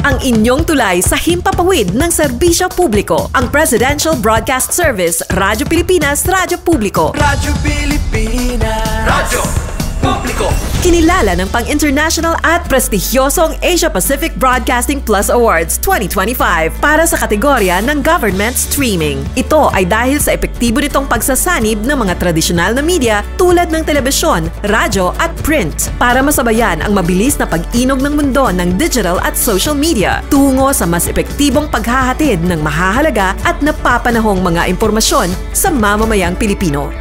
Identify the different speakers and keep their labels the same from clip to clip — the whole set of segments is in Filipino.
Speaker 1: ang inyong tulay sa himpapawid ng serbisyo publiko. Ang Presidential Broadcast Service, Radyo Pilipinas, Radyo Publiko.
Speaker 2: Radyo Pilipinas. Radyo Publiko.
Speaker 1: Kinilala ng pang-international at prestigyosong Asia Pacific Broadcasting Plus Awards 2025 para sa kategorya ng Government Streaming. Ito ay dahil sa epektibo nitong pagsasanib ng mga tradisyonal na media tulad ng telebisyon, radyo at print para masabayan ang mabilis na pag-inog ng mundo ng digital at social media tungo sa mas epektibong paghahatid ng mahahalaga at napapanahong mga impormasyon sa mamamayang Pilipino.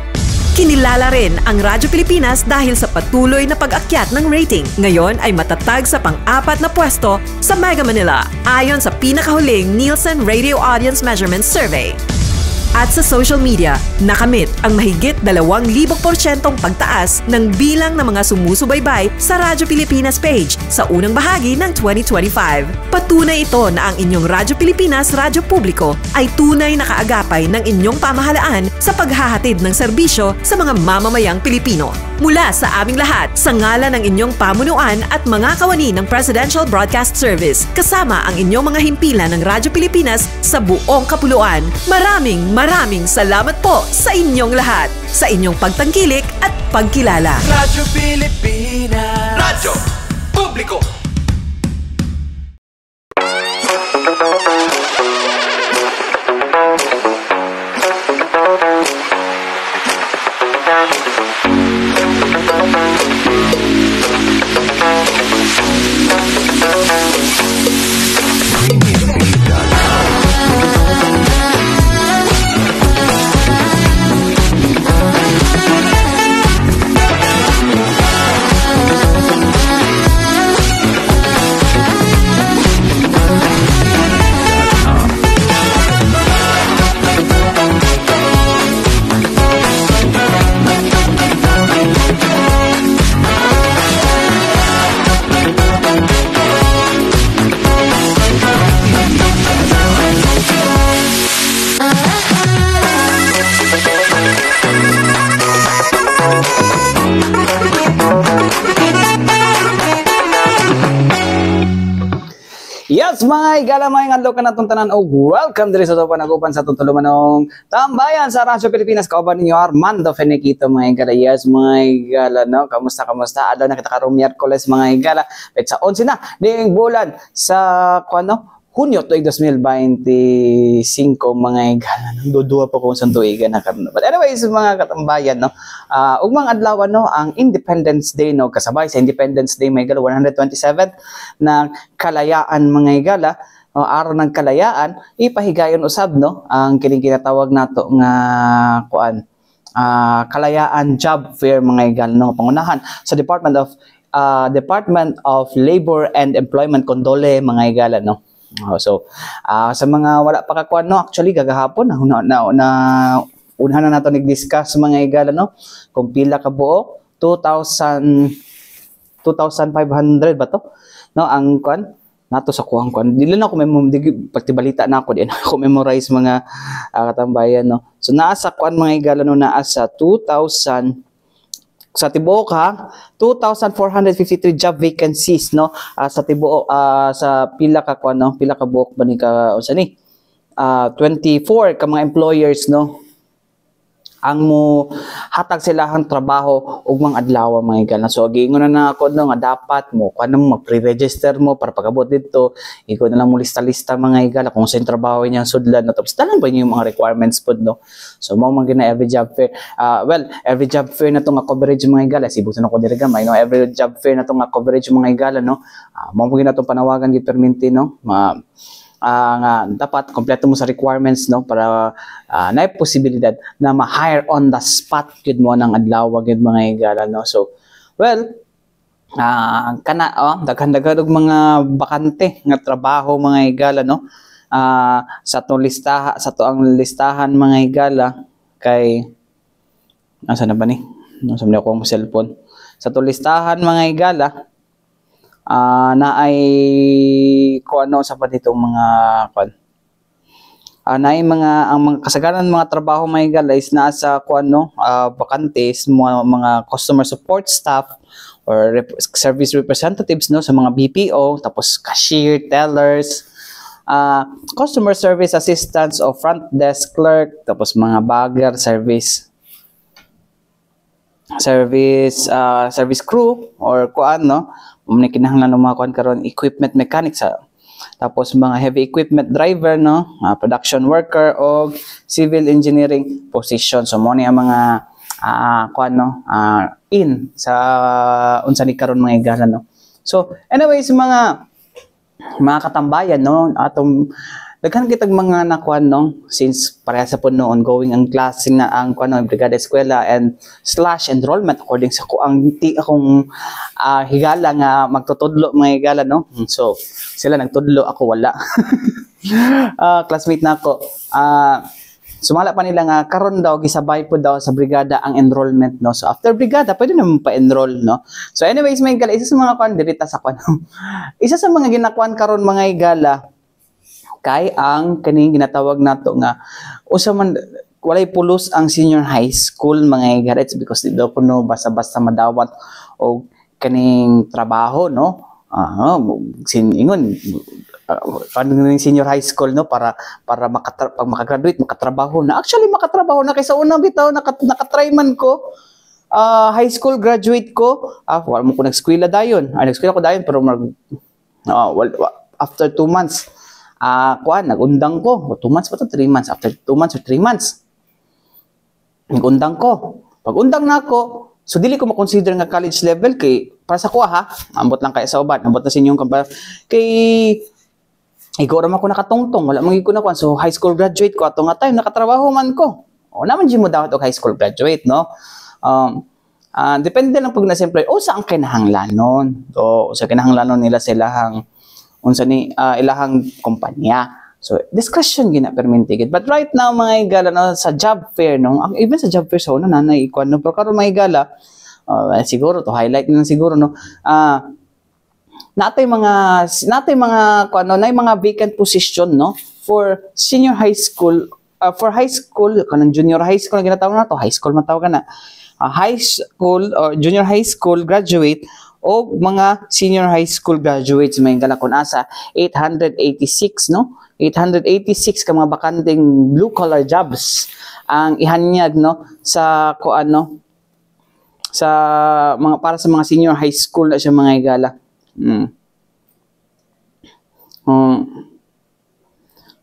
Speaker 1: Kinilala rin ang Radyo Pilipinas dahil sa patuloy na pag-akyat ng rating. Ngayon ay matatag sa pang-4 na pwesto sa Mega Manila ayon sa pinakahuling Nielsen Radio Audience Measurement Survey. At sa social media, nakamit ang mahigit 2,000% pagtaas ng bilang ng mga sumusubaybay sa Radyo Pilipinas page sa unang bahagi ng 2025. Patunay ito na ang inyong Radyo Pilipinas Radyo Publiko ay tunay na kaagapay ng inyong pamahalaan sa paghahatid ng serbisyo sa mga mamamayang Pilipino. Mula sa aming lahat, sa ngalan ng inyong pamunuan at mga kawani ng Presidential Broadcast Service, kasama ang inyong mga himpilan ng Radyo Pilipinas sa buong kapuluan. Maraming salamat po sa inyong lahat, sa inyong pagtangkilik at pagkilala.
Speaker 2: Radyo Pilipinas. Radyo Publiko.
Speaker 3: Yes, mga igala, mga ngadlo ka na itong tanan o welcome diri sa ito panagupan sa tutulumanong tambayan sa Radyo Pilipinas. Kauban ninyo Armando Feniquito, mga igala. Yes, mga igala, no? Kamusta? Adlaw na kita karong Miyerkules, mga igala. At sa 11 na, ding bulan sa, Hunyo tuig 2025, mga igala. Dudua pa kung saan tuigan na karon. But anyways, mga katambayan, no? Ugmang adlaw, no? Ang Independence Day, no? Kasabay sa Independence Day, mga igala, 127 na kalayaan, mga igala. Araw ng kalayaan, ipahigayon usab, no? Ang kining kinatawag nato nga kalayaan job fair, mga igala, no? Pangunahan sa Department of Labor and Employment Condole, mga igala, no? Sa mga wala pa kakuan, no, actually gagahapon una na nato nag-discuss, mga igala, no, kung pila ka buo 2,500 ba to, no, ang kuan nato sa kuang dili na ako pagtibalita na ako din ako memorize, mga katambayan, no. So naa sa kuan, mga igala, no, naa sa 2,000 sa tibuok, 2,453 job vacancies, no, sa tibuok, sa pila ka kuan, no, pila ka buok ba ni ka unsa ni 24 ka mga employers, no, ang mo hatag silahang trabaho ug mga adlaw, mga igala. So giingon na ako, no, nga dapat mo kanang mag-pre-register mo para pagabot dito. Ikaw na lang mo lista-lista, mga igala, kung saan trabaho niya sudlan, no, tapos tanan ba niyo yung mga requirements pod, no. So mao man gina every job fair. Every job fair na to nga coverage, mga igala, sibuton ako diri gamay, no. Every job fair na to nga coverage, mga igala, no. Mao man gina to panawagan gid perminti, no. Nga dapat kompleto mo sa requirements, no, para na posibilidad na ma-hire on the spot gid mo ng adlaw gid, mga igala, no. So well, daghan-daghan og mga bakante nga trabaho, mga igala, no. Sa to ang listahan, mga igala, kay asa na ba ni? Nasa man ako ang cellphone. Sa to listahan, mga igala, na ay kuano sa pa ditong mga na ang mga kasagaran mga trabaho mga higala is nasa vacantes, mga customer support staff or service representatives no sa mga BPO, tapos cashier, tellers, customer service assistants o front desk clerk, tapos mga bagger, service crew or may kinahanglan ng mga karon equipment mechanics tapos mga heavy equipment driver no, production worker o civil engineering position. So mo ni ang mga in sa unsa ni karon mga higala no. So anyways mga katambayan no, atong daghan kitag mga nakuan no, since pareha sa puno ongoing ang klase na ang brigada eskwela and / enrollment according sa akong higala nga magtutudlo mga higala no. So sila nagtudlo, ako wala. Classmate na ako. Sumala pa nila nga karon daw gisabay po daw sa brigada ang enrollment no. So after brigada pwede naman pa-enroll no. So anyways mga higala, isa sa mga dirita sa isa sa mga ginakuan karon mga higala kay ang kaning ginatawag nato nga usa man walay pulos ang senior high school mga higala. It's because di daw puno basta-basta madawat o kaning trabaho no. Ingon ng senior high school no para pag makagraduate makatrabaho na. Actually makatrabaho na kaysa unang bitaw nakatry man ko high school graduate ko wala mo ko nag-eskwela dayon. Nag-eskwela ko dayon pero after 2 months nagundang ko 2 months pa to 3 months, after 2 months or 3 months nagundang ko. Pag undang na ako, so dili ko ma-consider nga college level kay para sa kuha ambot lang kay sa uban, ambot na sa inyong kay ikaw raman ko nakatungtong, wala man gyud ko nakuan. So high school graduate ko ato nga time nakatrabaho man ko. O naman di mo daw og high school graduate no. Depende lang pag na siyempre sa ang kinahanglanon. So sa kinahanglanon nila sa ilahang unsa ni ilahang kumpanya. So discussion gina permintigid. But right now mga higala no, sa job fair no, even sa job fair sa una nanay ikuan no, pero karon mga higala siguro to highlight na siguro no. Natay mga nay mga vacant position no for senior high school, for high school kanang junior high school ginatawag na to, high school man tawag na. High school or junior high school graduate o mga senior high school graduates may gala kun asa 886 no, 886 ka mga bakanteng blue collar jobs ang ihanyag no sa sa mga para sa mga senior high school na siya mga higala.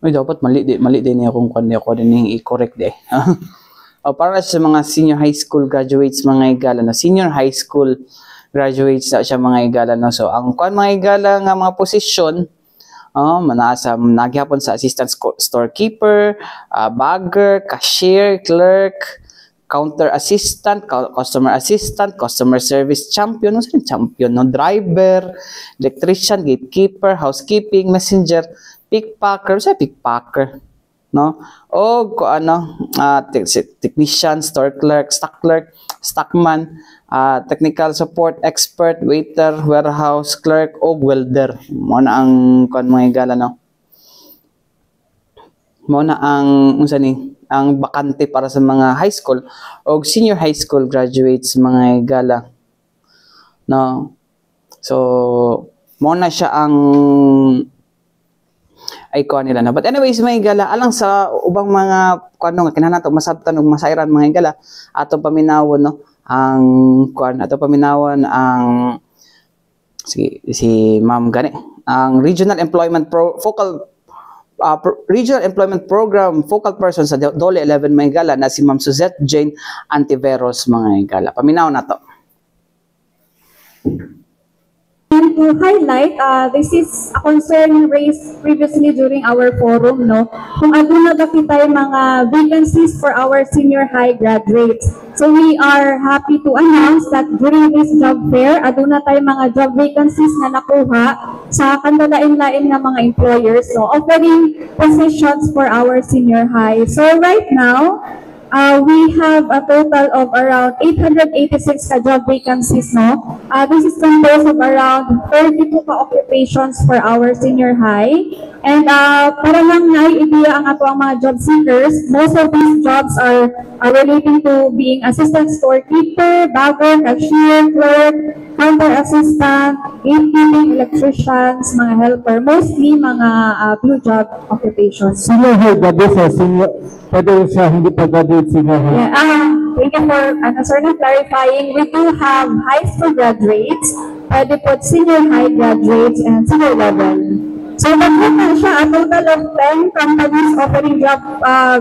Speaker 3: Dapat mali din akong kuan ako din i-correct para sa mga senior high school graduates mga higala na senior high school graduates na siya mga higala no. So ang kuan mga higala nga mga posisyon manasa nagyapon sa assistant storekeeper, bagger, cashier, clerk, counter assistant, customer service champion, no, driver, electrician, gatekeeper, housekeeping, messenger, pickpacker, no? O technician, store clerk, stockman, technical support expert, waiter, warehouse clerk o welder. Mo na ang mga higala no. Mo na ang ang bakante para sa mga high school o senior high school graduates mga higala no. So mo na siya ang icon nila na. But anyways mga higala, alang sa ubang mga nga kinahanglan masabtan og masayran mga higala atong paminawon no ang si Ma'am gani ang Regional Employment Regional Employment Program focal person sa Dole 11 mga higala na si Ma'am Suzette Jane Antiveros mga higala. Paminaw na to.
Speaker 4: And to highlight, this is a concern raised previously during our forum, no? Kung aduna ba kita yung mga vacancies for our senior high graduates. So we are happy to announce that during this job fair, aduna tayo mga job vacancies na nakuha sa kandalain-lain ng mga employers, no? Offering positions for our senior high. So right now, we have a total of around 886 job vacancies, no? This is composed of around 32 occupations for our senior high. And para lang nai-idea ang ato ang mga job seekers, most of these jobs are relating to being assistant storekeeper, bagger, cashier, clerk, counter assistant, gatekeeping, electricians, mga helper, mostly mga blue job occupations.
Speaker 5: Senior high graduate sa senior, pwede siya hindi pa graduate senior high.
Speaker 4: Yeah, thank you for sir na clarifying. We do have high school graduates, pwede po senior high graduates and senior level. So na siya, a total of 10 companies offering job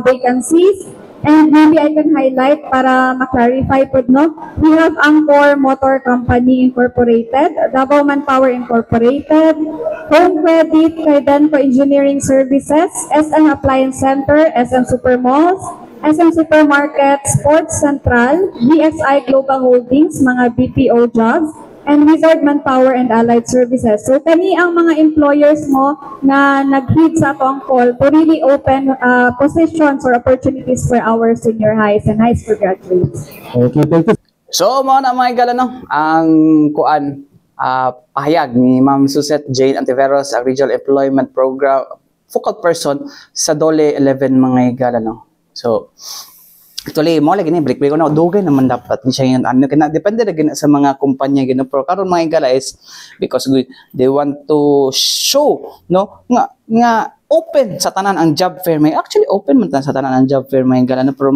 Speaker 4: vacancies. And maybe I can highlight para ma-clarify po, no? We have Angkor Motor Company Incorporated, Davao Manpower Incorporated, Home Credit, Kaidenco Engineering Services, SM Appliance Center, SM Supermalls, SM Supermarket, Sports Central, BSI Global Holdings, mga BPO jobs, and Wizard Manpower and Allied Services. So, kani ang mga employers mo na nag-hit sa atong call to really open positions or opportunities for our senior highs and high school graduates.
Speaker 5: Okay, thank you.
Speaker 3: So, mga igala, no? Ang pahayag ni Ma'am Suzette Jane Antiveros, ang Regional Employment Program focal person sa Dole 11, mga igala, no? So, actually, mo lagi ni break ko na dugay naman dapat ni siya ano kana depende na gina sa mga kumpanya gino pero karon mga igala is because they want to show no nga open sa tanan ang job fair may actually open man sa tanan ang job fair mga igala no pero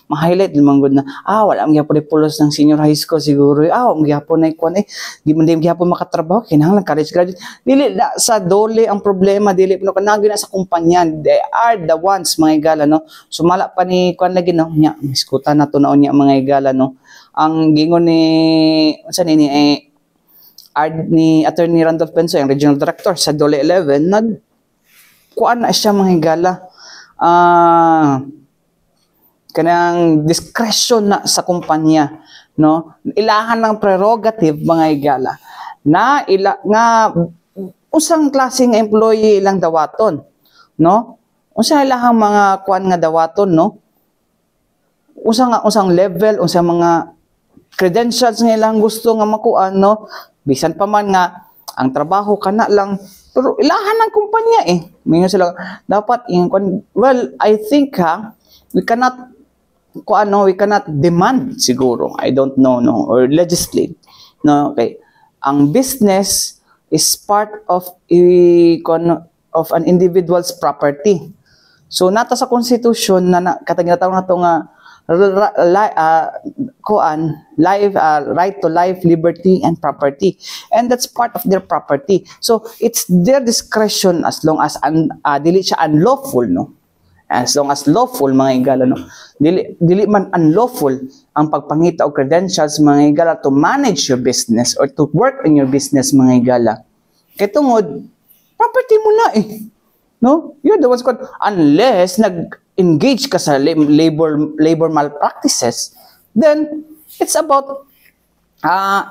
Speaker 3: ma-highlight limang gud na wala ang gyapon pulos ng senior high school siguro ang gyapon na kuan di man gyapon makatrabaho kinahanglan college graduate dili na sa Dole ang problema dili no kanagi na sa kumpanya they are the ones mga igala no sumala pa ni kuan lagi no nya miskutan na to naon nya mga igala no ang gingon ni unsa ni ni Attorney Randolph Pensoy ang regional director sa Dole 11 kuan na siya mga higala kanang discretion na sa kumpanya no ilahan ng prerogative mga higala na nga usang klaseng employee ilang dawaton no unsa ilahang mga kuan nga dawaton no usang level usang mga credentials nga ilang gusto nga makuan no bisan pa man nga ang trabaho kana lang pero ilahan ng kumpanya mingon sila dapat well I think we cannot demand siguro I don't know no or legislate no okay ang business is part of an individual's property so nata sa constitution na katagin na to nga right to life, liberty, and property. And that's part of their property. So, it's their discretion as long as dili siya unlawful, no? As long as lawful, mga igala, no? Dili man unlawful ang pagpangita o credentials, mga igala, to manage your business or to work in your business, mga igala. Kaya tungod, property mo na no? You're the ones unless engage ka sa labor malpractices, then it's about time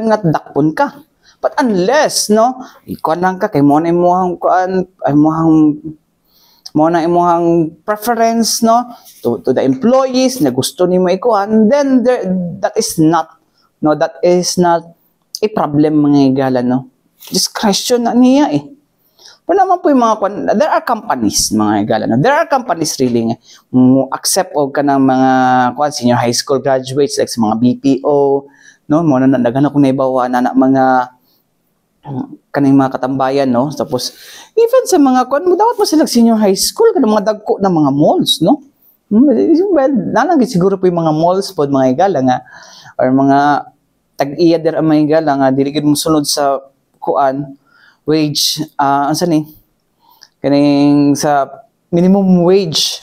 Speaker 3: nga dakpon ka. But unless no, ikuan lang ka kay mo na imong preference no to the employees na gusto nimo ikuan, then that is not a problem mga igala no. Discretion na niya Pero naman po yung mga, there are companies, mga igala, no? There are companies really accept o ka ng mga senior high school graduates like sa mga BPO, no? Mga naghanap kung naibawa na mga kaning mga katambayan, no? Tapos, even sa mga dapat mo sila senior high school, kanang mga dagko na mga malls, no? Well, nalang siguro po yung mga malls po, mga igala nga, or mga tag-iya der ang mga igala nga, diligid mo sunod sa wage, kaning sa minimum wage,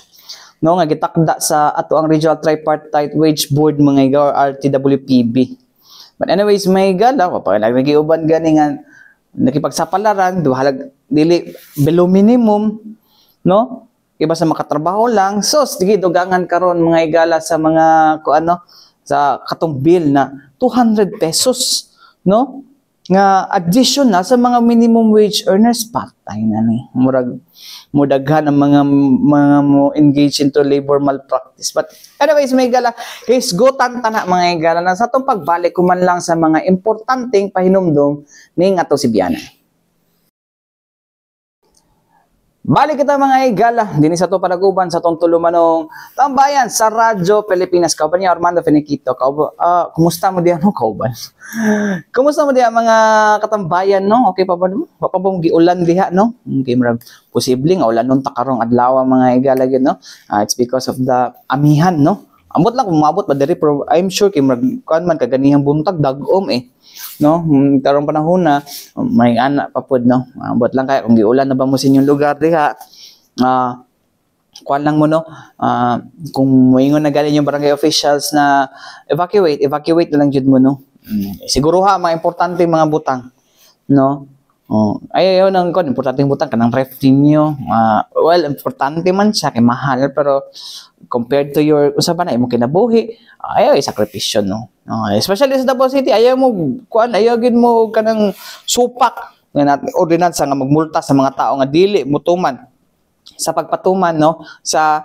Speaker 3: no, nga gitakda sa ato ang Regional Tripartite Wage Board mga iga or RTWPB. But anyways, mga igala, kapag nagiuban gani nga nakipagsapalaran, duhalag dili below minimum, no? Iba sa makatrabaho lang. So, sige, dugangan karon mga igala sa mga sa katong bill na 200 pesos, no? Nga additional sa mga minimum wage earners patay na ni mudaghan ang mga mo engage into labor malpractice. But anyways, may igala case gutan tana mga igala na sa atong pagbalik kuman lang sa mga importanteng pahinumdom ning ato si Biana. Balik kita mga igala, din sa to panaguban sa tong tulumanong tambayan sa Radyo Pilipinas. Kauban niya Armando Finiquito. Kumusta mo diyan no kauban? Kumusta mo diyan mga katambayan no? Okay pa ba no? Pa bang giulan diha no? Okay, marag posibleng ulan nun takarong adlaw mga igala gid no. It's because of the amihan no. Ambot lang kung maabot pa diri pero I'm sure kay marag kuan man kaganihang buntag dagom no, tarong panahon na may anak pa pod no. Ambot lang kaya kung giulan na ba mo sa inyong lugar diha. Kuan lang mo no. Kung moingon na galing yung barangay officials na evacuate na lang jud mo no. Siguro ha mga importante mga butang no. Ayaw nang kon importante butang kanang ref ninyo. Well, importante man siya kay mahal pero compared to your usaban na imong kinabuhi, ayaw sakripisyo no. Especially sa Davao City, ayaw mo kuan, ayaw gid mo kanang supak nga ordinansa nga magmulta sa mga tao nga dili mutuman sa pagpatuman no sa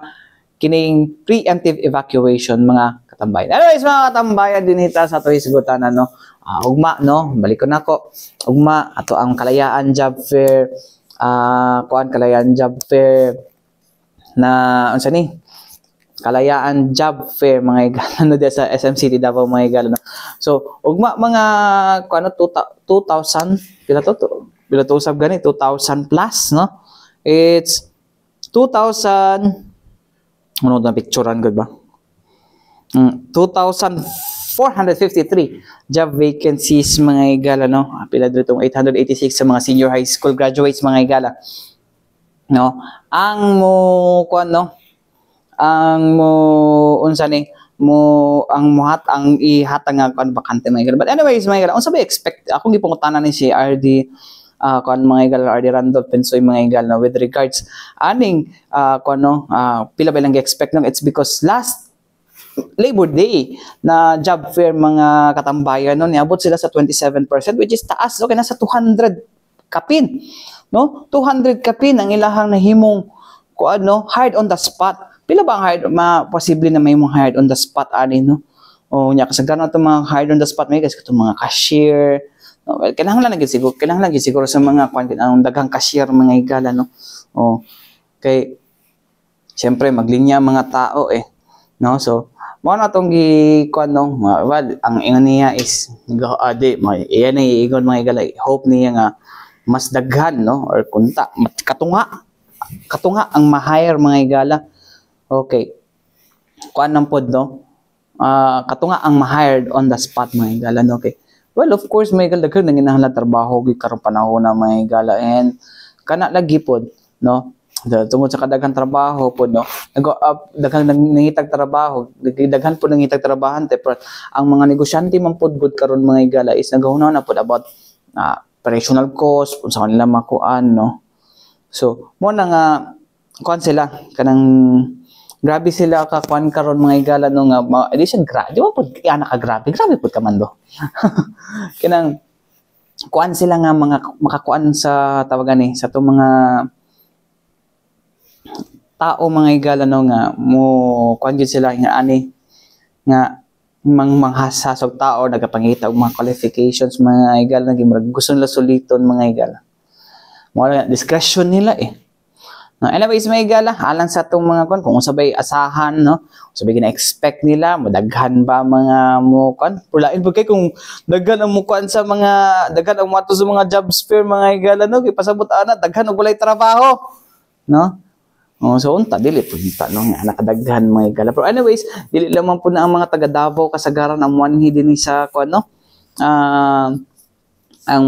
Speaker 3: kining preemptive evacuation mga katambayan. Anyways mga katambayan dinhita sa ato hisgutan no. Ugma no, balik ko nako. Ugma ato ang Kalayaan Job Fair Kalayaan Job Fair na unsa ni? Kalayaan Job Fair mga igala no diya sa SM City Davao mga igala no. So ugma mga kuno 2000 pila to usab gani 2000 plus no. It's 2000 ano na picturean gud ba? 2,453 job vacancies mga igala no. Pila dito 886 sa mga senior high school graduates mga igala no. Ang mo kuan no, ang mo unsa ni mo ang ihatag nga kuan bakante mga igala. But anyways mga igala, unsa ba expect akong gipangutanan ni si RD kuan mga igala, RD Randolph Pensoy mga igala with regards aning kuan no pila ba lang gi-expect no. It's because last Labor Day na job fair mga katambayan no, niabot sila sa 27% which is taas okay na sa 200 kapin no. 200 kapin ang ilahang nahimong kuan no, hired on the spot. Pila ba ang hired posible na may mong hired on the spot ani no. Nya kasagaran ato mga hired on the spot may guys katong mga cashier no. Well, kinahanglan lagi siguro sa mga kuan ang daghang cashier mga igala no. Kay siyempre maglinya mga tao no. So mo na tong kuan no, well, ang ingon niya is iyan ay igon mga igala, hope niya nga mas daghan no or kunta katunga ang ma-hire mga igala. Okay, kuan nang pod no, katunga ang ma-hired on the spot mga igala no. Okay, well of course mga igala daghan nang kinahanglan trabaho gid karong panahon na mga igala and kana lagi pod no. Tungod sa kadaghang trabaho po no, daghang nangitag trabaho, daghan po nangitag trabahante pero ang mga negosyante man pod gud karon mga igala is nagahunaw na pod about operational cost unsa kanila makuan no. So mo na nga kuan sila kanang grabe sila ka kuan karon mga igala no nga di siya grabe di ba pod ana ka grabe pod ka man do. Kanang kuan sila nga mga makakuan sa tawagan sa to mga tao mga igala no nga mo kuan gyud sila nga ani nga manghasasog tao nagapangita og mga qualifications mga igala naging gusto nila suliton mga igala mo na discretion nila no. Anyways mga igala alang sa tong mga kuan kung sabay asahan no, sabay gina-expect nila modaghan ba mga mo kuan pulain pud kay kung daghan ang mo kuan sa mga daghan ang mato sa mga job fair mga igala no kay pasabot ana daghan og walay trabaho no. So unta dili po no nga nakadaghan mga igala. Pero anyways, dili lamang po na ang mga taga Davao kasagaran ang muanhi dinhi sa kuan no. Ang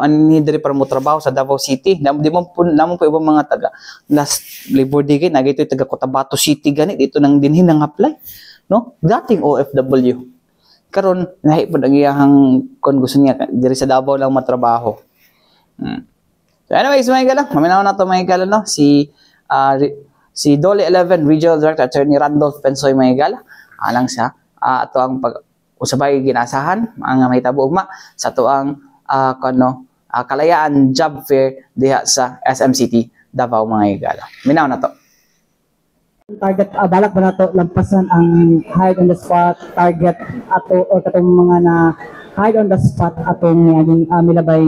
Speaker 3: anhi diri para mo trabaho sa Davao City. Di mo po namon po ibang mga taga last Labor Day kay nagito taga Cotabato City gani dito nang dinhi nang apply no. Dating OFW. Karon nahi pud ang iyang kon gusto niya diri sa Davao lang matrabaho. So anyways mga igala, maminaw na to mga igala no si Dole 11 Regional Director Attorney Randolph Pensoy mga igala alang sa ato ang usabay ginasahan ang mahitabo ugma sa ato ang Kalayaan Job Fair diha sa SM City Davao mga igala. Minaw na to.
Speaker 5: Target balak ba nato lampasan ang hired on the spot target ato o katong mga na hired on the spot atong milabay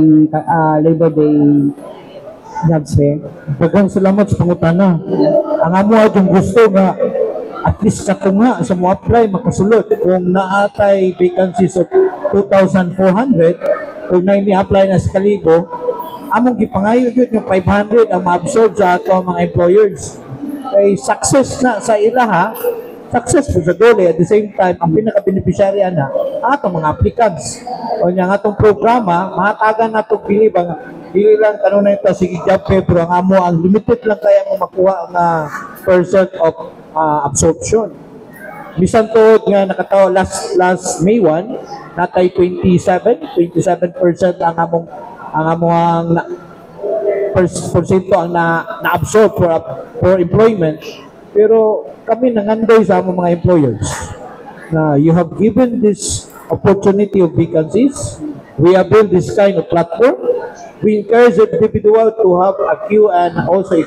Speaker 5: Labor Day job fair.
Speaker 6: Daghang salamat sa pangutana. Ang amo atong gusto nga at least kato nga sa mo apply makasulod kung naatay vacancies of 2,400 kung na ini-apply na sa kalibo, among gipangayo yun yung 500 ang ma-absorb sa ato mga employers. Kay success na sa ilaha, successful sa dole. At the same time, ang pinaka-beneficiary na atong mga applicants. O niya nga itong programa, mahatagan na itong bilibang dili lang kanunay ito, sige job fair, pero ang amo, ang limited lang kaya mo makuha ang percent of absorption. Bisan to nga nakatawa last May 1, natay 27% ang among porsyento ang na-absorb for employment. Pero kami nangandoy sa among mga employers na you have given this opportunity of vacancies. We have built this kind of platform. We encourage the individual to have a queue and also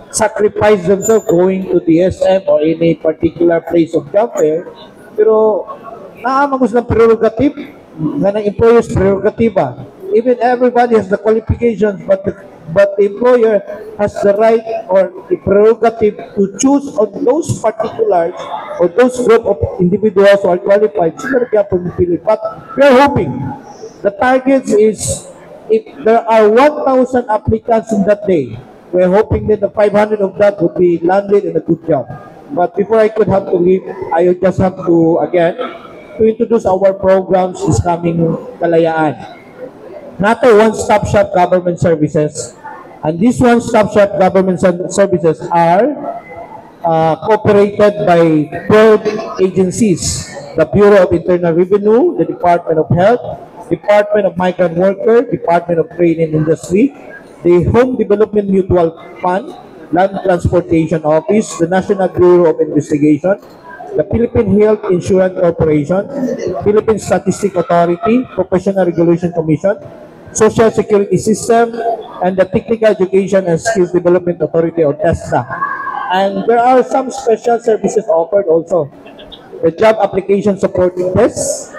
Speaker 6: sacrifice themselves going to the SM or any particular place of job fair. Pero naamagos ng prerogative nga ng employer's prerogative. Even everybody has the qualifications, but the employer has the right or the prerogative to choose on those particulars or those group of individuals who are qualified. But we are hoping the target is if there are 1,000 applicants in that day, we are hoping that the 500 of that would be landed in a good job. But before I could have to leave, I would just have to again to introduce our programs this coming Kalayaan. Natay one-stop shop government services, and these one-stop shop government services are cooperated by 12 agencies: the Bureau of Internal Revenue, the Department of Health, Department of Migrant Worker, Department of Trade and Industry, the Home Development Mutual Fund, Land Transportation Office, the National Bureau of Investigation, the Philippine Health Insurance Corporation, Philippine Statistic Authority, Professional Regulation Commission, Social Security System, and the Technical Education and Skills Development Authority or TESDA. And there are some special services offered also. The Job Application Support Desk,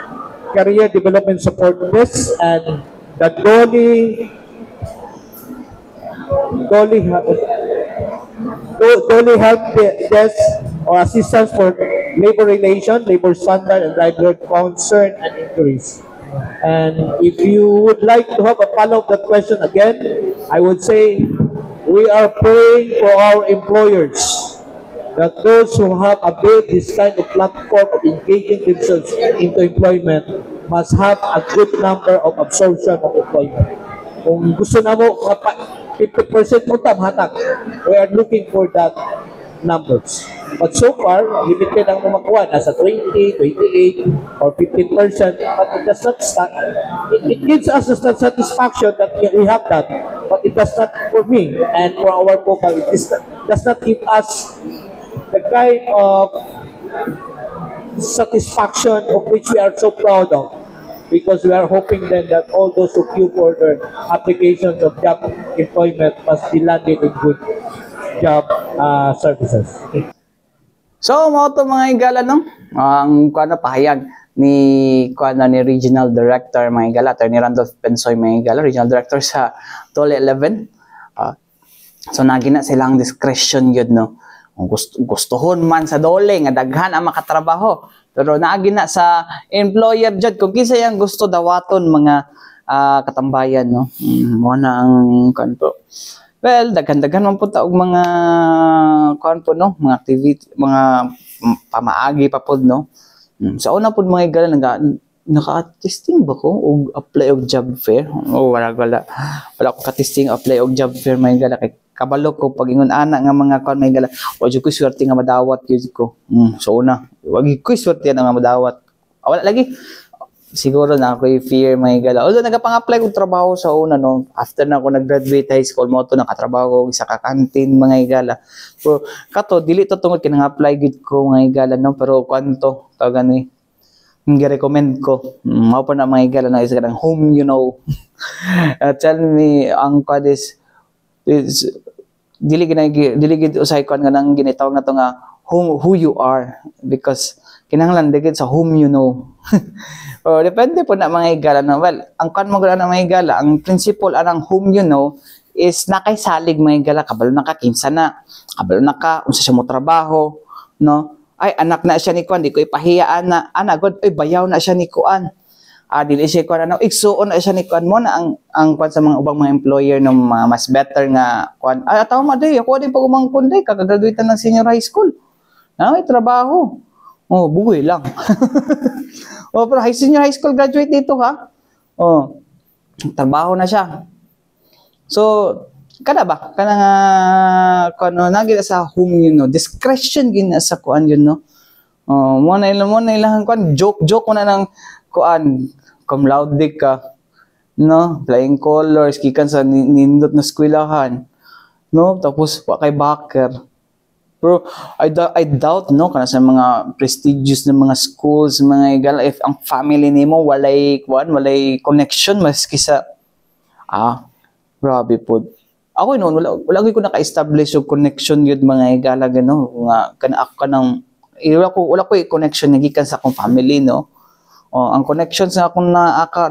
Speaker 6: Career Development Support Desk, and the Dolly Help Desk or Assistance for Labor Relation, Labor Standard, and Labor Concern and Inquiries. And if you would like to have a follow-up that question again, I would say we are praying for our employers that those who have built this kind of platform of engaging themselves into employment must have a good number of absorption of employment. Kung gusto na mo 50% mo mahatak, we are looking for that numbers. But so far, limited ang makuha, nasa 20, 28, or 15%. But it does not start. It gives us the satisfaction that we have that. But it does not, for me, and for our vocal, it does not give us the kind of satisfaction of which we are so proud of. Because we are hoping then that all those who queue for their applications of job employment must be landed in good job services.
Speaker 3: So, mo to mga igala, no? Ang pahayag ni Regional Director mga igala, Attorney Randolph Pensoy mga igala, Regional Director sa Dole 11. So, nagina silang discretion yun, no? Gustuhon man sa Dole, nga daghan ang makatrabaho. Pero naagina sa employer dyan, kung kisa yung gusto dawaton mga katambayan, no? Muna ang kanto. Well, daghan-daghan man po taog mga kanto, no? Mga activity, mga pamaagi pa po, no? Sa una po mga igala, naka-testing ba ko o apply og job fair? Oh, wala ko ka-testing apply og job fair mga igala. Kay kabalo ko pag ingon ana nga mga kon may gala wa jud ko swerte nga madawat gyud ko so una wa gyud ko swerte nga madawat wala lagi siguro na ako fear may gala although nagapang-apply og trabaho sa una no after na ako nag-graduate high school mo to nakatrabaho ko sa kantin mga igala so kato dili to tungod kinang-apply gyud ko mga igala no pero kwanto tagani gi-recommend ko mao pa na mga igala na isa kadang home you know tell me ang kadis is dili gid usay kon nga nang ginitawag na to nga who you are because kinahanglan digid sa whom you know. O depende po na mga igala no well ang kon mo na mga igala ang principle anang whom you know is nakaisalig mga higala, kabalo na ka, kinsa na, kabalo na ka, unsa siya mo trabaho, no? Ay, anak na siya ni Kuan, di ko ipahiyaan na, God, ay, bayaw na siya ni Kuan. Dili siya Kuan, igsuon na siya ni Kuan mo na ang Kuan sa mga ubang mga employer ng mga mas better nga Kuan. Ataw mo, day, ako din pag umangkon, day, kakagraduate ng senior high school. May trabaho. Bugoy lang. Pero senior high school graduate dito, ha? Trabaho na siya. So, kada ba? Kana nga, kung nagila sa home yun, no? Discretion gina sa kuan yun, no? Muna ilang kuan, joke mo na ng kuan, cum laude ka, no? Flying colors, kikan sa nindot na skwilahan, no? Tapos, wakay backer. Pero, I doubt, no? Kana sa mga prestigious na mga schools, mga igala, if ang family nimo walay connection, maski sa, grabe po. Ako noon, wala ko naka-establish yung connection yun mga igala, gano, nga, wala ko yung connection na gikan sa akong family, no? Ang connections na akong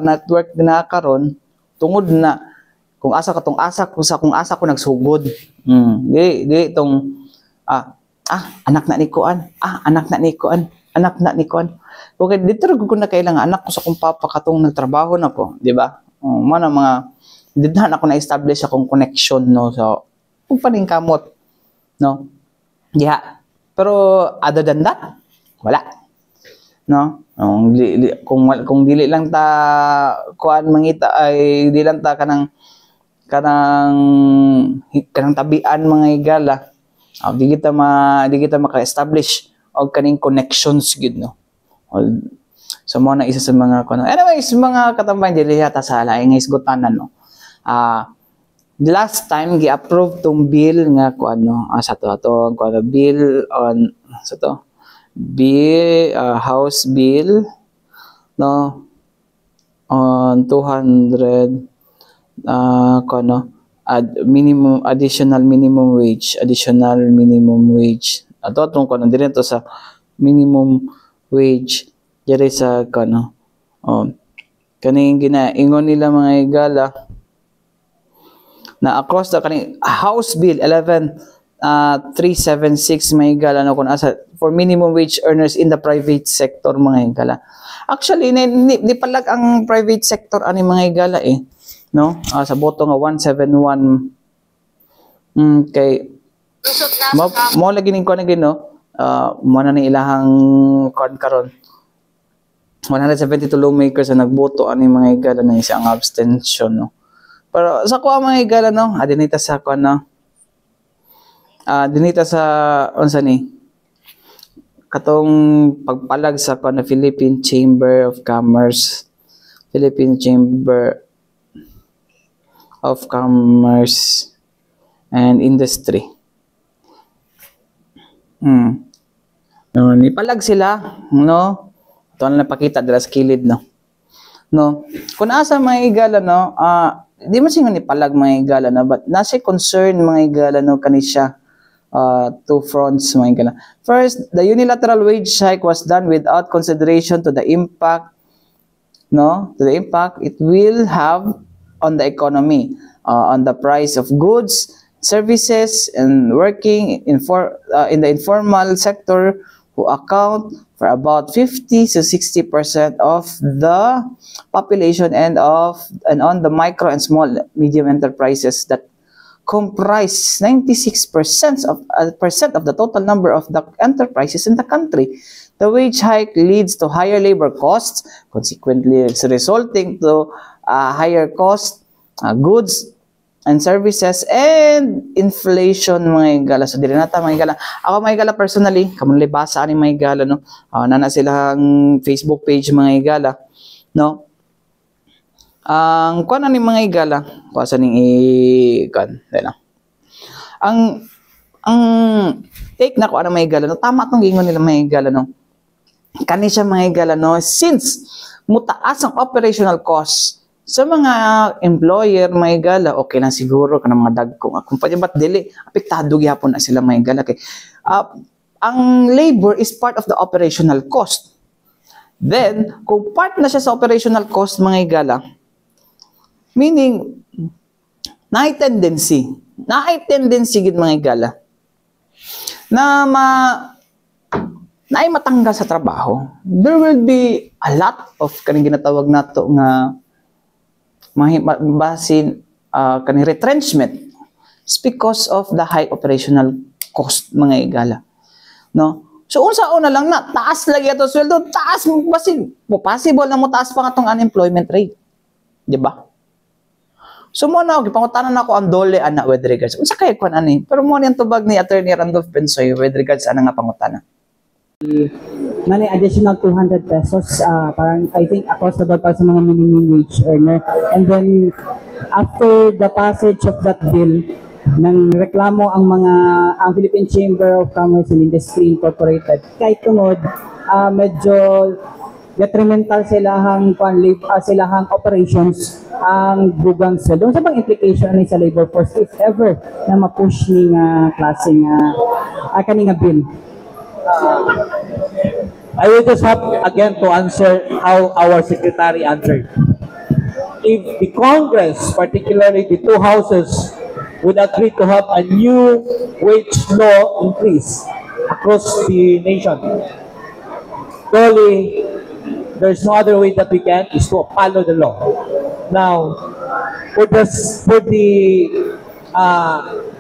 Speaker 3: network na karon tungod na, kung asa ko nagsugod. Di itong, anak na ni Kuan, anak na ni Kuan. Okay, dito rin ko na kailangan, anak ko sa kong papa katong nagtrabaho na ko, di ba? Mga, dito na ako na-establish akong connection, no? So, kung pa rin kamot, no? Yeah. Pero, other than that, wala. No? Kung dili lang ta, kuan mangita, ay di lang ta kanang tabian mga igala, di kita maka-establish og kaning connections gid, no? So, mo na isa sa mga kuan. Anyways, mga katambayan, dili yata sa laing isgutanan, no? The last time gi-approve tong bill nga kuan, no, bill on House bill, no, on 200 additional minimum wage atong kuno dito sa minimum wage diri sa kuno kaning ginaingon nila mga igala na across the kaning House Bill 11376 mga igala, no, kung asa for minimum wage earners in the private sector mga igala. Actually ni palag ang private sector ani mga igala no, sa boto nga 171 kay mo lagi ning kuan again, no, mo na ni ilahang kuan karon 172 lawmakers na nagboto ani mga igala na isang abstention, no. Pero sa kuha mga igala, no, dinita sa kuha, no, dinita sa unsa ni katong pagpalag sa kuha na Philippine Chamber of Commerce and Industry. Nipalag sila, no. Ito na napakita dala sa kilid, no. Kung asa mga igala, no, di man singo ni palag mga igala, no, but nasa concern mga igala, no, kanisya two fronts mga igala. First, the unilateral wage hike was done without consideration to the impact, no, it will have on the economy, on the price of goods, services, and working in the informal sector, who account for about 50 to 60% of the population and on the micro and small medium enterprises that comprise 96% of the total number of the enterprises in the country. The wage hike leads to higher labor costs, consequently resulting to higher cost goods and services and inflation mga igala. So dili nata mga igala. Ako mga igala personally, kamon libasa ani mga igala, no. Nana silang Facebook page mga igala, no. Ang kuan ani mga igala, kuasa ning ikan, dala. Ang take na ko ana mga igala, no. Tama tong gingon nila mga igala, no. Kani siya mga igala, no, since mutaas ang operational cost sa mga employer mga igala, okay lang siguro kanang mga dagkong kumpanya, but dili apektado gyapon na sila mga igala kay ang labor is part of the operational cost. Then kung part na siya sa operational cost mga igala, meaning tendency gid mga higala na naay matanggal sa trabaho. There will be a lot of kaning ginatawag nato nga basin kaning retrenchment. It's because of the high operational cost mga higala. No? So unsa-una lang na taas lagi ato sweldo, taas basin possible na mo taas pa katong unemployment rate. Di ba? So mo na gipangutanan nako ang dole ana with regards. Unsa kay kun ani? Pero mo ni tubag ni Attorney Randolph Pensoy with regards ana nga pangutana.
Speaker 5: Nani additional 200 pesos parang I think across the board para sa mga minimum wage earner. And then after the passage of that bill, nang reklamo ang Philippine Chamber of Commerce and Industry Incorporated kay tungod medyo detrimental silahang operations ang dugang sweldo. Sa bang implication ni sa labor force if ever na ma-push ni nga klase nga kani nga bill?
Speaker 6: I will just have again to answer how our secretary answered. If the Congress, particularly the two houses, would agree to have a new wage law increase across the nation, surely there's no other way that we can is to follow the law. Now, for the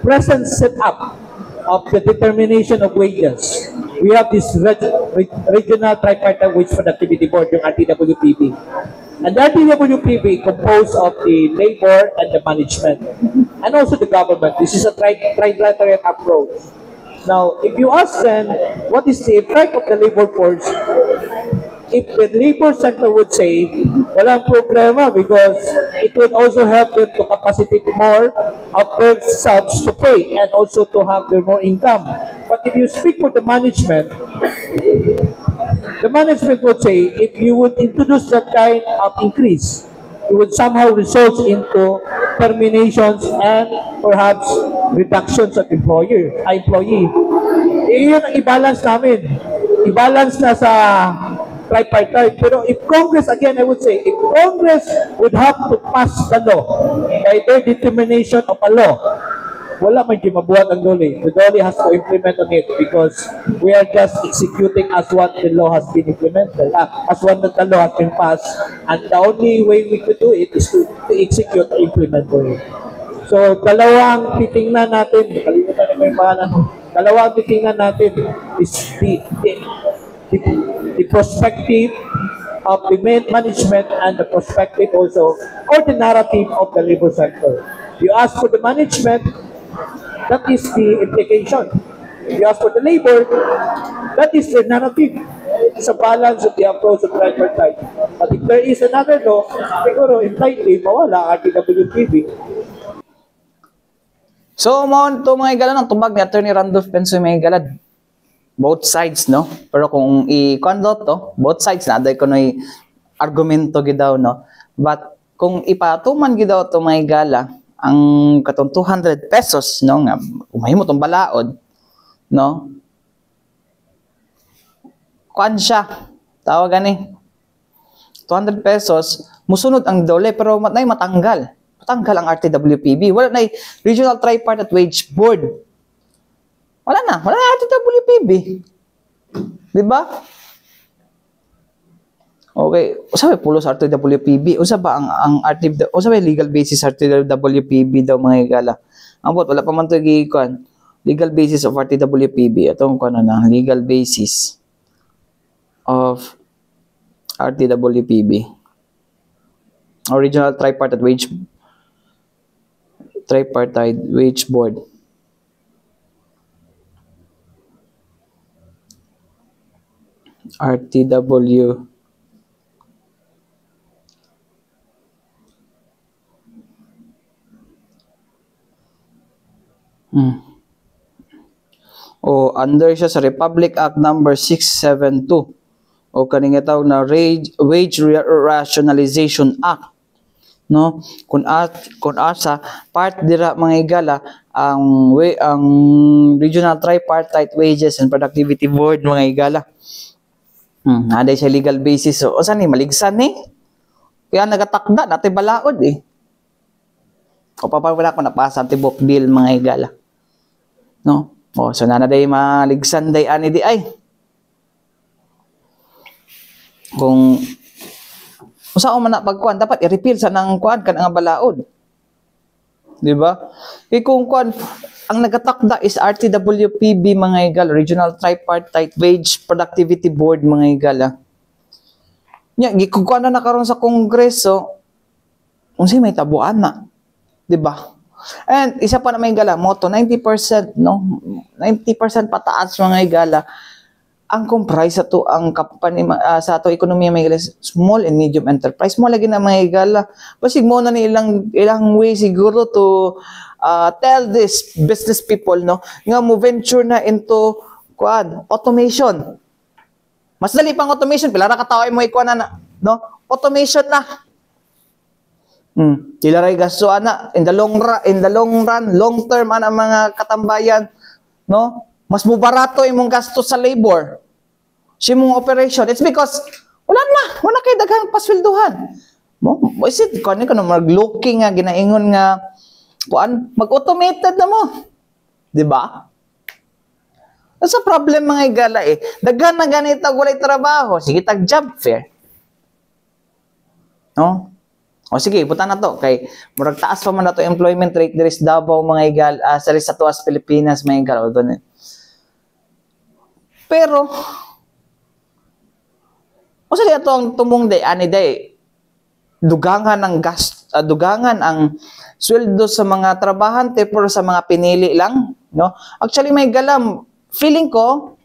Speaker 6: present setup of the determination of wages, we have this regional tripartite wage productivity board, yung RTWPB. And the RTWPB composed of the labor and the management, and also the government. This is a trilateral approach. Now, if you ask them, what is the effect of the labor force? If the labor sector would say, walang problema because it would also help them to capacitate more of their subs to pay and also to have their more income. But if you speak for the management would say, if you would introduce that kind of increase, it would somehow result into terminations and perhaps reductions of employee. Iyon ang i-balance namin. I-balance na sa tripartite. Pero if Congress, again, I would say, if Congress would have to pass the law by their determination of a law, wala man di mabuhat ang dole. The dole has to implement on it because we are just executing as what the law has been implemented, as what the law has been passed, and the only way we could do it is to execute and implement it. So, dalawang titingnan natin, kalimutan na yung pangalan, dalawang titingnan natin is the perspective of the management and the perspective also, or the narrative of the labor sector. You ask for the management, that is the implication. If you ask for the labor, that is the narrative. It's a balance of the approach of tripartite. But if there is another law, siguro impliedly, mawala RTWPB.
Speaker 3: So, to mga higala ng tubag ni Attorney Randolph Pensoy mga higala, both sides, no? Pero kung i-conduct to, both sides na, dahil ko na argumento gidaw, no? But kung ipatuman gidaw to mga higala, ang katong 200 pesos, no? Nga, umahimo tong balaod, no? Kuan siya, tawagan eh. 200 pesos, musunod ang dole, pero matanggal. Matanggal ang RTWPB. Wala na Regional Tripartite Wage Board. Wala na RTWPB. Diba? Okay, usa ba pulos RTWPB? Usa ba ang RTW, usa ba legal basis RTWPB daw mga higala? Ambot wala pa man to gikuan. Legal basis of RTWPB. Atong kuno na legal basis of RTWPB. Original Tripartite Wage Board. RTW O under siya sa Republic Act number 672 o kaning tawag na Wage Rationalization Act, no? Kung asa part dira mga higala ang Regional Tripartite Wages and Productivity Board mga higala. Ada siya legal basis. So, saan ni maligsan ni? Kaya nagatakda natin balaod eh. O wala ko napasa ang tibok bill mga higala. No? O, so nanaday maligsan day ani di ay. Kung saan man na pagkuan, dapat i-repeal sa nang kuan kan ang balaod. Di ba? Kung kuan, ang nagatakda is RTWPB mga higala, Regional Tripartite Wage Productivity Board mga higala. Nya, gikukuan na nakaroon sa Kongreso, unsay may tabuan na. Di ba? And isa pa na may higala, moto, 90%, no? 90% pataas mga higala, ang comprise sa to ang company sa to ekonomiya may higala, small and medium enterprise mo lagi na mga higala. Basig mo na ni ilang way siguro to tell this business people no nga mo venture na into kuan automation. Mas dali pang automation pila ra ka tawo mo ikuan na no automation na. Sila ray gasto ana in the long run, long term ana mga katambayan no mas mubarato imong gasto sa labor. Si mong operation. It's because wala kay daghang pasweldohan. Mo, is it kani kuno mag-looking nga ginaingon nga kuan mag-automated na mo. Di ba? Sa problem mga higala daghan na ganito walay trabaho, sige tag job fair. No? O sige, buta na to kay murag taas pa man na to employment rate diri sa Davao mga higala, sa Tuas Pilipinas mga higala doon. Pero o sige ato ang tumong day ani day dugangan ang sweldo sa mga trabahante pero sa mga pinili lang, no? Actually may galam feeling ko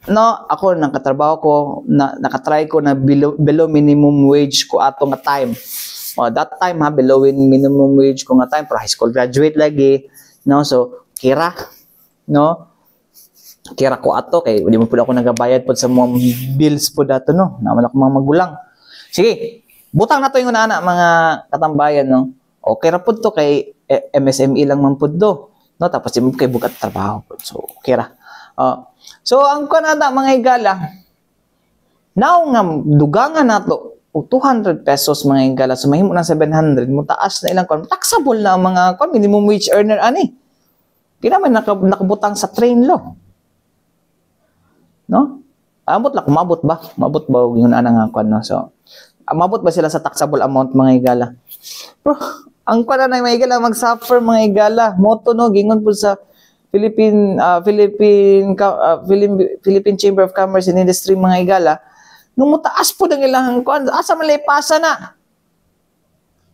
Speaker 3: no ako nang katrabaho ko nakatry ko na below minimum wage ko ato nga time. That time below minimum wage ko nga time para high school graduate lagi, no? So kira, no? Kira ko ato kay hindi mo pud ako nagabayad pod sa mga bills po dato no naman ako mga magulang. Sige, butang na to yung ana mga katambayan no. Okay ra pud to kay MSME lang man pud do no tapos imo kay bukat trabaho pud. So okay ra. So ang kanada mga higala now nga dugangan nato og 200 pesos mga higala so mahimo ng 700 mo taas na ilang kon taxable na ang mga minimum wage earner ani. Pila man nakabutang sa train law. No? Mabot ba? Mabot ba yung anang kwan no? So, mabot ba sila sa taxable amount mga higala? Pero, ang kwan na mga higala mag-suffer mga higala. Moto no, gingon po sa Philippine Chamber of Commerce and Industry mga higala. Nung mutaas po ng ilang kwan, asa malay pasa na.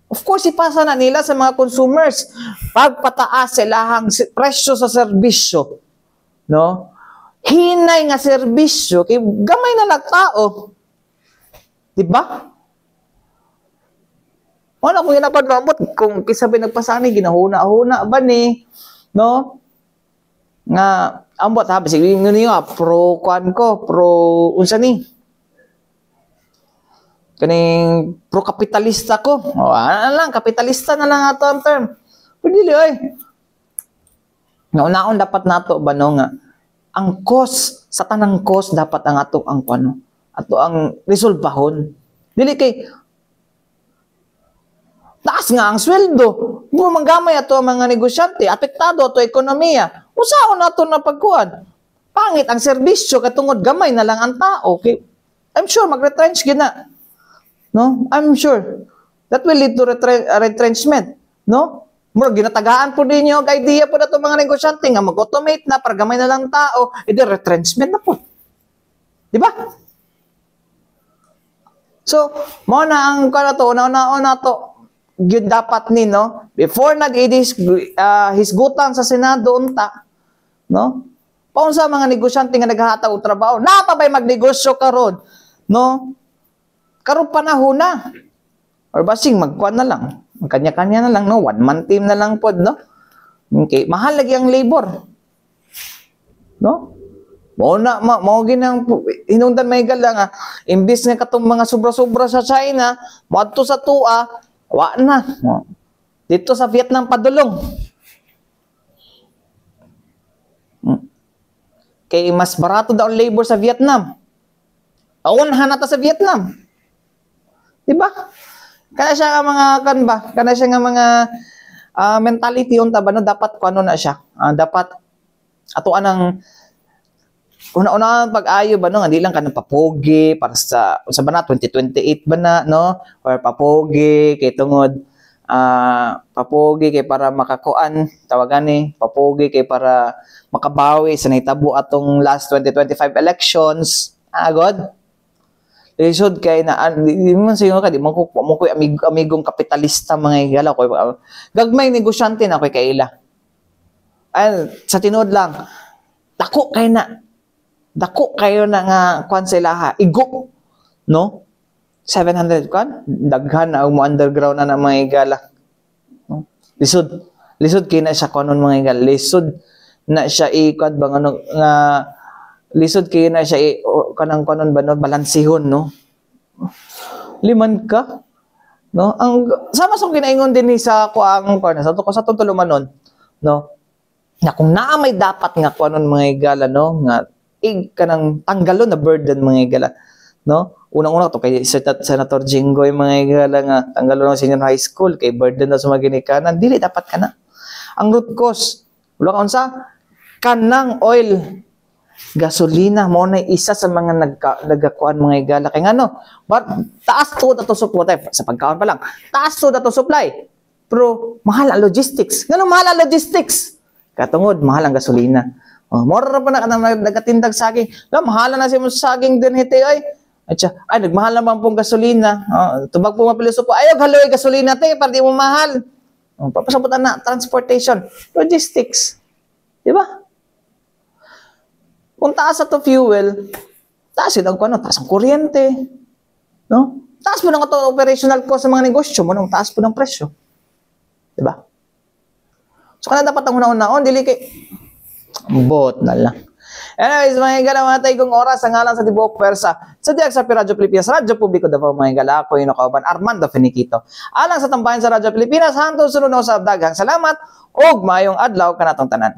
Speaker 3: Of course, ipasa na nila sa mga consumers. Pagpataas sa ilahang presyo sa serbisyo. No? Hinay nga serbisyo kay gamay na nagtao. Di ba? Wala ko ginapaglamot kung kisabi nagpasani ginahuna-huna ba ni no? Nga ambot ha sige niyo pro kwan ko, pro unsa ni? Kaning pro kapitalista ko. Ano lang kapitalista na lang ato ang term. Pwede oy. Nauna-on dapat nato ba no nga ang cost sa tanang cost dapat ang ato ang kuno ato ang resolbahon dili kay taas nga ang sweldo mo manggamay ato ang mga negosyante apektado ato ekonomiya usaon nato na pagkuan pangit ang serbisyo katungod gamay na lang ang tao kay I'm sure mag-retrench gina no I'm sure that will lead to retrenchment no. Murag ginatagaan po ninyo ang idea po na itong mga negosyante nga mag-automate na para gamay na lang tao, retrenchment na po. Di ba? So, mo na ang una to, yun dapat ni, no? Before hisgutan sa Senado unta, no? Paun sa mga negosyante nga naghahatag og trabaho, napabay magnegosyo karon, no? Karon panahon na. Or basing magkuan na lang. Kanya-kanya na lang, no? One-man team na lang po, no? Okay. Mahal lagi ang labor. No? Mao ginang hinungdan may gala nga. Imbis nga katong mga sobra-sobra sa China, moadto sa tua, wa na. Dito sa Vietnam padulong. Kay mas barato daw ang labor sa Vietnam. Aunhan nata sa Vietnam. Di ba? Kana siya nga mga kanba, kana siya nga mga mentality unta ba no dapat kuno na siya. Dapat ato anang una-una pag-ayo ba no nga di lang kanang papogi para sa ba na 2028 ba na no or papogi kay tungod papogi kay para makakuan tawagan ni papogi kay para makabawi sa nahitabo atong last 2025 elections agod lisod kay na di man siyo ka di mo ko amigong kapitalista mga igala ko gagmay negosyante na koy kaila ay sa tinuod lang dako kayo na nga kwan sila ha igo no 700 kwan daghan na mo underground na mga igala no? lisod kay na siya kanon mga igala lisod na siya ikad bang ano nga lisod kay na siya kanang kanon ba no balansihon no liman ka no ang sama sa kinaingon din ni sa kuang kwan sa tulumanon no na kung naa may dapat nga kuanon mga igala no nga kanang tanggalon na burden mga igala no unang-una to kay Senator Jinggoy mga igala nga tanggalon ng senior high school kay burden na sa mga ginikanan dili dapat kana ang root cause wala kaon sa kanang oil gasolina mo na isa sa mga nagkakuan mga igala kay ngano but taas to dato supply sa pagkaon pa lang taas to dato supply pero mahal ang logistics ngano mahal ang logistics katungod mahal ang gasolina mora pa na kanang nagatindag saging mahal na siya mo saging din hiti ay nagmahal naman pong gasolina tubag po mapilosopo ayaw haloy gasolina te para di mo mahal papasabutan na transportation logistics di ba kung taas sa to fuel taas yun ang kuano taas ang kuryente no taas po ng operational cost sa mga negosyo mo nung taas po ng presyo di ba so kana dapat ang una-unaon dili kay bot na lang. Anyways, mga igala, mga tayo kong oras ang ngalan sa tibuok persa sa Diag sa Radyo Pilipinas, Radyo Publiko Davao mga igala, ako yung nakauban, Armando Finiquito. Alang sa tambayan sa Radyo Pilipinas, hangtod sunod na sa daghang salamat, og mayong adlaw kanatong tanan.